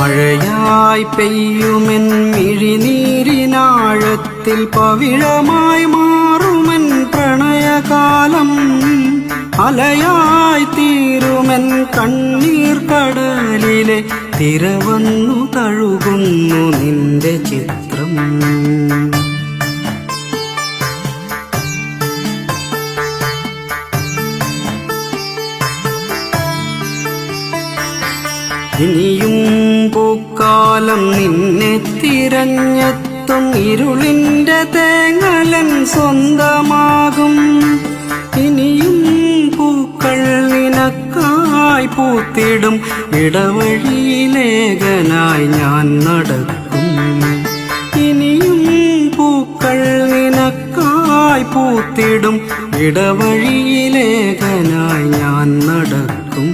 മഴയായി പെയ്യുമെൻ മിഴിനീരിനാഴത്തിൽ പവിഴമായി മാറുമെൻ പ്രണയകാലം. അലയായി തീരുമെൻ കണ്ണീർ കടലിലെ തിരവന്നു തഴുകുന്നു നിന്റെ ചിത്രം. ഇനിയും പൂക്കാലം നിന്നെ തിരഞ്ഞെത്തും, ഇരുളിന്റെ തേങ്ങലൻ സ്വന്തമാകും. ഇനിയും പൂക്കൾ നിനക്കായി പൂത്തിടും, ഇടവഴിയിലേകനായി ഞാൻ നടക്കും. ഇനിയും പൂക്കൾ നിനക്കായി പൂത്തിടും, ഇടവഴിയിലേകനായി ഞാൻ നടക്കും.